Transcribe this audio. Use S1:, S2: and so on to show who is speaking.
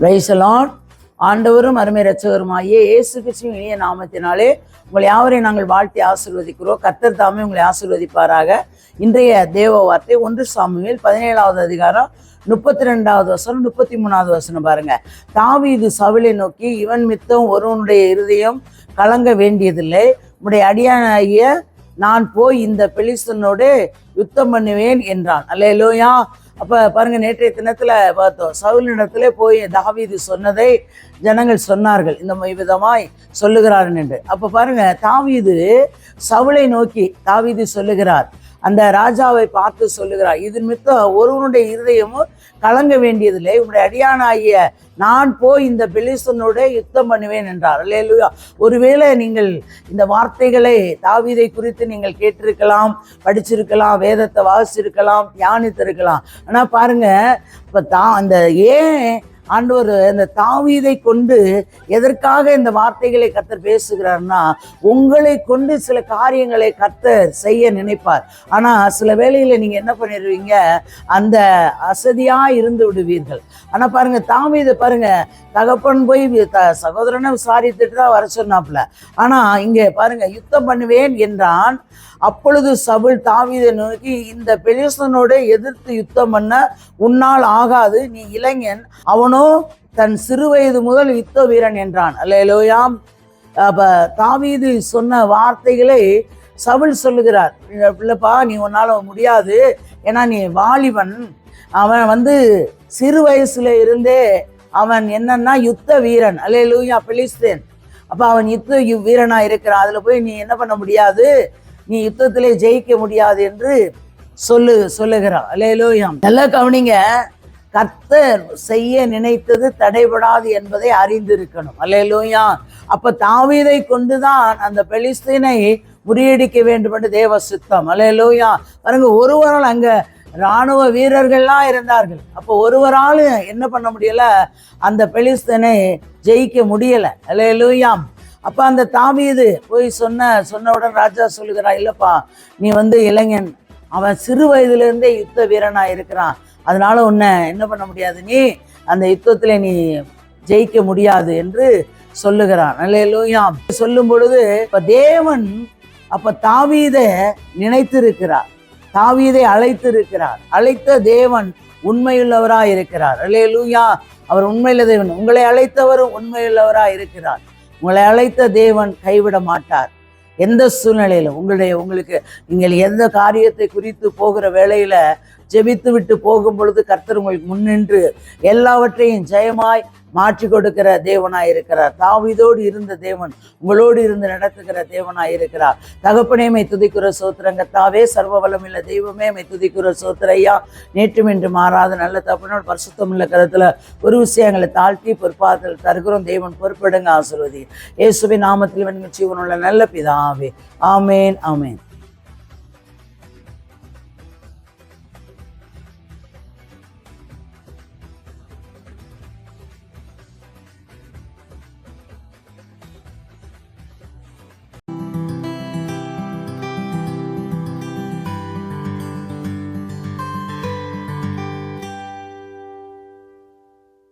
S1: Praise the Lord. ஆண்டவரும் அருமை இரட்சகருமாகிய இயேசு கிறிஸ்துவின் இனிய நாமத்தினாலே உங்களை யாவரையும் நாங்கள் வாழ்த்தி ஆசீர்வதிக்கிறோம். கர்த்தர் தாமே உங்களை ஆசீர்வதிப்பாராக. இன்றைய தேவ வார்த்தை 1 சாமுவேல் 17வது அதிகாரம் 32வது வசனம் 33வது வசனம் பாருங்க. தாவீது சவுலை நோக்கி, இவன் மித்தம் ஒருவனுடைய இருதயம் கலங்க வேண்டியதில்லை, உம்முடைய அடியானாகிய நான் போய் இந்த பெலிஸ்தனோடு யுத்தம் பண்ணுவேன் என்றான். அல்லேலூயா. அப்போ பாருங்க, நேற்றைய தினத்தில் பார்த்தோம், சவுலினிடத்திலே போய் தாவீது சொன்னதை ஜனங்கள் சொன்னார்கள், இந்த விதமாய் சொல்லுகிறார்கள் என்று. அப்போ பாருங்க, தாவீது சவுலை நோக்கி தாவீது சொல்லுகிறார், அந்த ராஜாவை பார்த்து சொல்லுகிறார், இதன் மித்தம் ஒருவனுடைய இருதயமும் கலங்க வேண்டியதில்லை, உங்களுடைய அடியானாகிய நான் போய் இந்த பெலிஸ்தனோட யுத்தம் பண்ணுவேன் என்றார். அல்லேலூயா. ஒருவேளை நீங்கள் இந்த வார்த்தைகளை தாவீதை குறித்து நீங்கள் கேட்டிருக்கலாம், படிச்சிருக்கலாம், வேதத்தை வாசிச்சிருக்கலாம், தியானித்திருக்கலாம். ஆனால் பாருங்க, இப்போ அந்த ஏன் ஆண்டவர் இந்த தாவீதை கொண்டு எதற்காக இந்த வார்த்தைகளை கர்த்தர் பேசுகிறார்னா, உங்களை கொண்டு சில காரியங்களை கர்த்தர் செய்ய நினைப்பார். ஆனால் சில வேளையில் நீங்கள் என்ன பண்ணிடுவீங்க, அந்த அசதியாக இருந்து விடுவீர்கள். ஆனால் பாருங்க, தாவீதை பாருங்க, தகப்பன் போய் சகோதரனை விசாரித்துட்டு தான் வர சொன்னாப்புல. ஆனால் இங்கே பாருங்க, யுத்தம் பண்ணுவேன் என்றான். அப்பொழுது சவுல் தாவீதை நோக்கி, இந்த பெலிஸ்தனோடு எதிர்த்து யுத்தம் பண்ண உன்னால் ஆகாது, நீ இளைஞன், அவனோ தன் சிறு வயது முதல் யுத்த வீரன் என்றான். அல்லேலூயா. அப்ப தாவீது சொன்ன வார்த்தைகளை சவுல் சொல்லுகிறார், இல்லப்பா நீ உன்னால முடியாது, ஏன்னா நீ வாலிபன், அவன் சிறு வயசுல இருந்தே அவன் என்னன்னா யுத்த வீரன். அல்லேலூயா. பெலிஸ்தேன், அப்ப அவன் யுத்த வீரனா இருக்கிறான், அதுல போய் நீ என்ன பண்ண முடியாது, நீ யுத்தத்திலே ஜெயிக்க முடியாது என்று சொல்லுகிறான். அல்லேலூயா. நல்லா கவனிங்க, கர்த்தர் செய்ய நினைத்தது தடைபடாது என்பதை அறிந்திருக்கணும். அல்லேலூயா. அப்ப தாவீதை கொண்டுதான் அந்த பெலிஸ்தீனை முறியடிக்க வேண்டும் என்று தேவ சித்தம். அல்லேலூயா. பாருங்க, ஒருவரால் அங்க இராணுவ வீரர்கள்லாம் இருந்தார்கள். அப்போ ஒருவரால் என்ன பண்ண முடியல, அந்த பெலிஸ்தீனை ஜெயிக்க முடியல. அல்லேலூயா. அப்போ அந்த தாவீது போய் சொன்னவுடன் ராஜா சொல்லுகிறான், இல்லப்பா நீ இளைஞன், அவன் சிறு வயதிலிருந்தே யுத்த வீரனா இருக்கிறான், அதனால உன்னை என்ன பண்ண முடியாது, நீ அந்த யுத்தத்தில் நீ ஜெயிக்க முடியாது என்று சொல்லுகிறான். அல்லேலூயா. சொல்லும் பொழுது இப்ப தேவன் அப்ப தாவீதை நினைத்திருக்கிறார், தாவீதை அழைத்திருக்கிறார். அழைத்த தேவன் உண்மையுள்ளவராய் இருக்கிறார். அல்லேலூயா. அவர் உண்மையுள்ள தேவன். உங்களை அழைத்தவரும் உண்மையுள்ளவராய் இருக்கிறார். உங்களை அழைத்த தேவன் கைவிட மாட்டார். எந்த சூழ்நிலையிலும் உங்களுக்கு நீங்கள் எந்த காரியத்தை குறித்து போகிற வேளையில ஜெபித்து விட்டு போகும் பொழுது கர்த்தர் உங்களுக்கு முன்னின்று எல்லாவற்றையும் ஜெயமாய் மாற்றி கொடுக்கிற தேவனாய் இருக்கிறார். தாவீதோடு இருந்த தேவன் உங்களோடு இருந்து நடத்துகிற தேவனாய் இருக்கிறார். தகப்பனே மை துதிக்கிற சோத்திரங்கத்தாவே, சர்வ வல்லமையுள்ள தெய்வமே மை துதிக்கிற சோத்திரையா. நேற்றும் என்று மாறாத நல்ல தகப்பனோட பரிசுத்தமுள்ள கருத்துல ஒரு விஷயங்களை தாழ்த்தி பொறுப்பாதல் தருகிறோம். தேவன் பொறுப்பெடுங்க, ஆசீர்வதி. இயேசுவின் நாமத்தில் ஜீவனுள்ள நல்ல பிதாவே. ஆமேன், ஆமேன்.